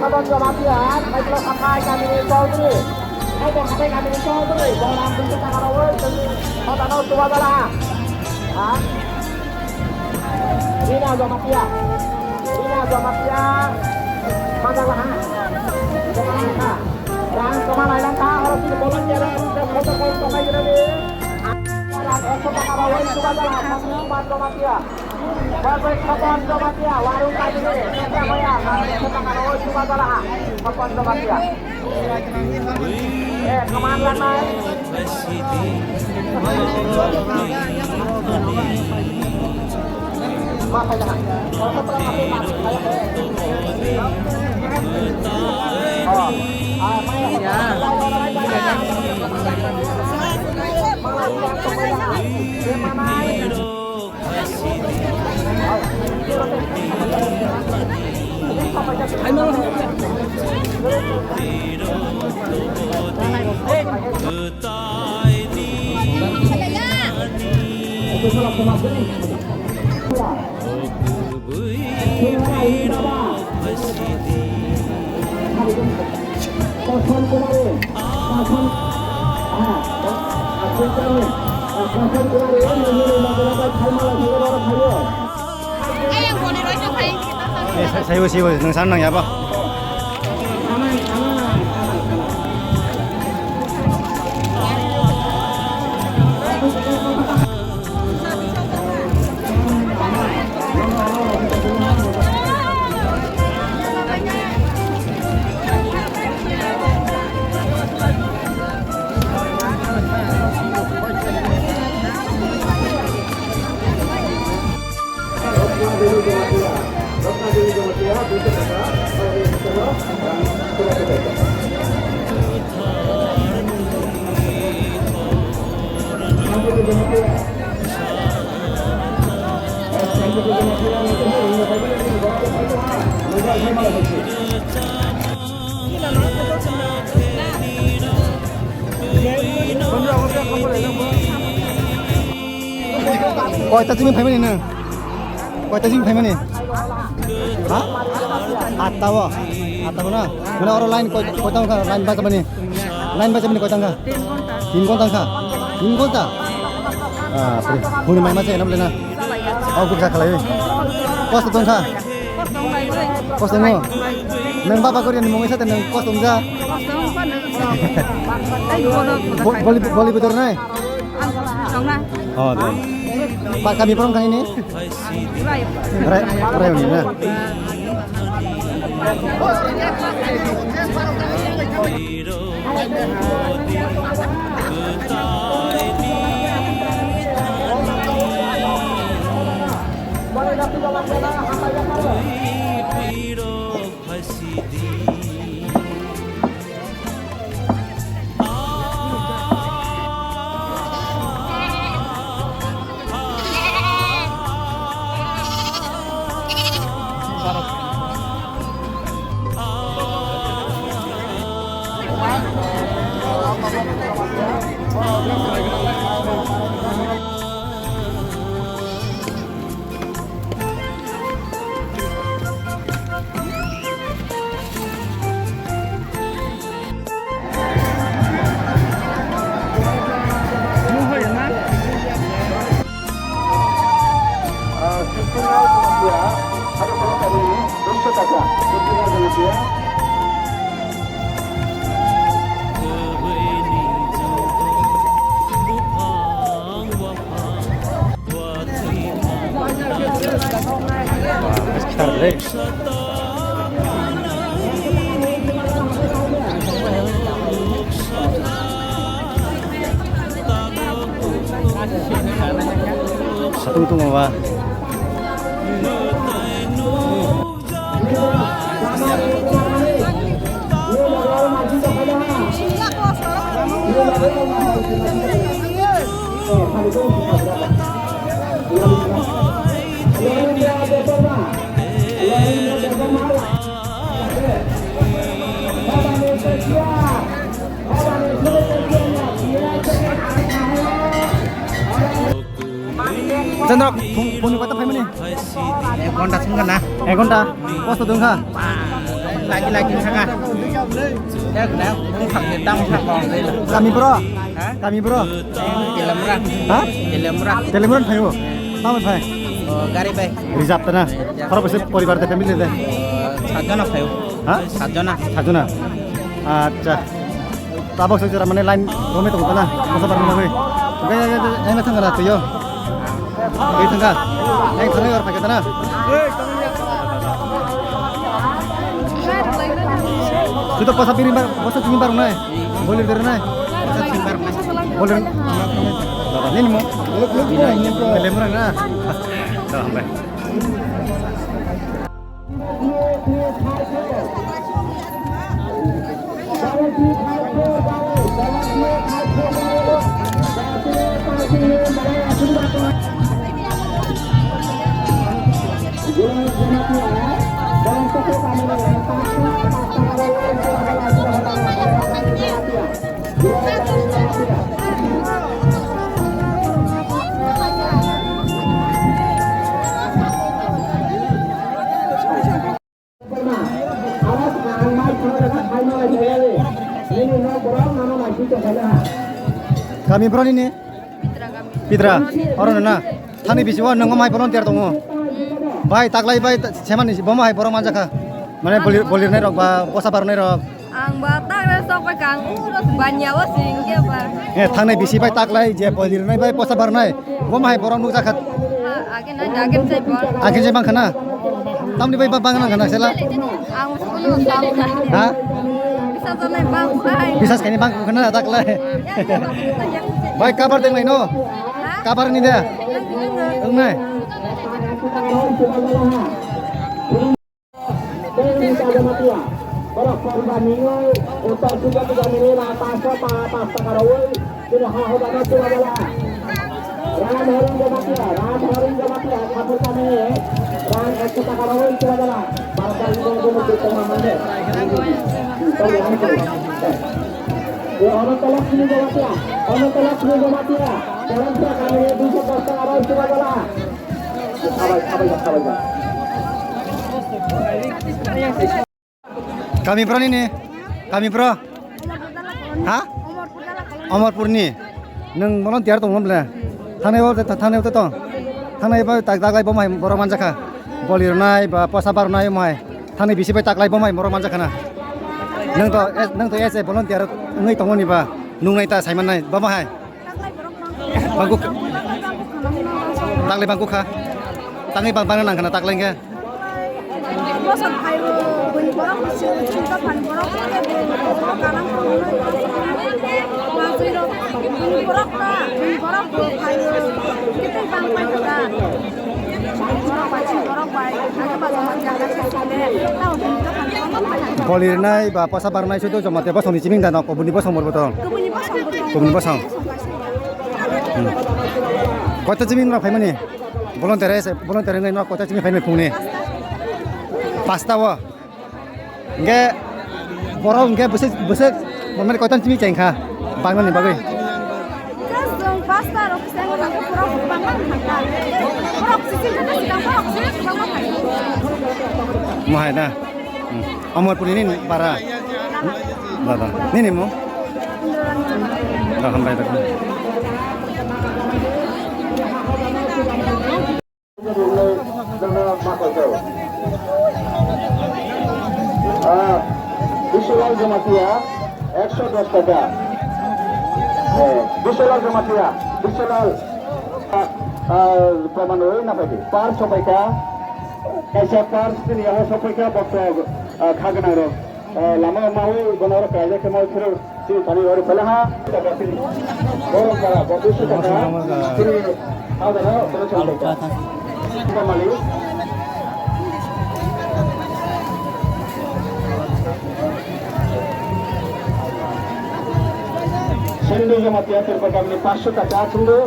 Sabon Jomatian, baik lo akai kami ini Chaudhry. Baik lo akai kami ini Chaudhry. Bola bentuk Kakarawal, kota nol tua bola. Rina Jomatian, masalah. Dan kemana langkah harus di bola jalan dan protokol sampai ini. Esok Kakarawal tua bola, Sabon Jomatian. Baik Sabon Jomatian, warung kami ini. Surabaya, esok Kakarawal tua bola, Sabon Jomatian. Kemana naik? Saya nang sana ya apa? Koi ta jing phai mani na. Koi ta jing phai mani. Ha? Atawa. Atawa na. Mana orang lain koi tang ka lain baca mani. Lain baca mani koi tang ka. 3 kon tang ka. 3 kon ta. Ah, puni mai ma che nam le na. Au ku ka khalai. Kos tang ka. Kos tang mo. Nang baba Korean mo isa nang kos tang ja. Boli betul nai. Oh, deh. Pak kami pernah kan ini? Rayon ini. Tunggu apa? Chandra, phone kota phai mani. 1 घंटा sungkan na. 1 घंटा. Kos tu tungka. lagi sangat. Ya kenapa? Bukan kita mau đây là. Kami bro. Hả? Kami bro. Film murah. Hah? Film murah. Telemuran phayo. Tama phay. Gari bay. Reserve ta na. Khara bese poribar te family te. Sajana phayo. Ha? Sajana. Sajuna. Acha. Tabak sejara mane line rome to kana. Masa bar mane. Ga eng na thanga tu yo. Ei thanga. Eng thanga yor phai kana. Sudah posa piring bar, posa cumi bar nai. Boleh dari nai. Posa cumi bar nai. Boleh. Ini mau. Lemurang na. Dah sampai. Kami bro ini. Pitra. Orang na. Thani bisiwa nang mai bolon tiar tongo. Bai taklai bai seman ni boma hai borong manjaka. Mane bolir nai rok ba posa bar nai rok. Ang bata besok pe kang urus banyak wasing ke ba. Thani bisi bai taklai je bolir nai bai posa bar nai. Boma hai borong nuk jakat. Agen sai bor. Agen je bang khana. Tamni bai bang khana sela. Ang sepuluh tahun. Ha? Bisa tolong bang ai. Bisa sekali bang khana taklai. Bai kabar teng lai no. Kabar ni dia. Eng nai. Kalau korban ini utar juga ini pasta karawai sudah hahudana sudah bala. Ram haring jamatia kapur kami ram ekta karawai sudah bala. Parta itu di tengah mana. Ya orang tolak sini jamatia. Dalam kami 200 pasta karawai sudah bala. Abai. Kami bro ini. Kami bro. Hah? Omar Purni. Neng bolon tiar tong mble. Thane to tong. Thane ba taklai bomai borong manjaka. Bolir nai ba posa bar nai mai. Thane bisi ba taklai bomai borong manjaka na. Neng to ese bolon tiar ngai tong ni ba. Nung nai ta saiman nai ba hai. Bangku. Taklai bangku kha. Tangi bang nang kana taklai ke. Bosan ayo beli borok cinta pan borok kanang masiro beli borok ayo kita bang pai kita borok pai ada bazaman jaga sekali tahu kita pan Bolir nai ba posa bar nai sudo jomate ba soni chiming dan ko buni ba somor botol. Kubuni basang. Kota chiming na phaimani. Bolon tere ngai na kota chiming phaimani phungni. Pasta wa. Nge borong nge buset momen kota chiming cengkha. Bangun ni bagai. Just pasta rok sengo rok borok bangan hata. Borok sisi kana sidang borok sisi bangan hai. Mahai na. Amor pun ini para. Dah. Ini mo. Dah sampai dah. Bisolal jamatia 110 টাকা bisolal jamatia bisolal প্রমাণ হই না পাইবে পার সবাইকা কাইসা পার তিনি আহ সবাইকা বক্ত খাগনা র লামা মাউ বনর কাজে কে মাউ ফির সি পানি ওর ফলাহা তিনি বড় করা 200 টাকা তিনি আদরা বড় চলতে মালি Sendu jamatia terpakam ni 500 টাকা sendu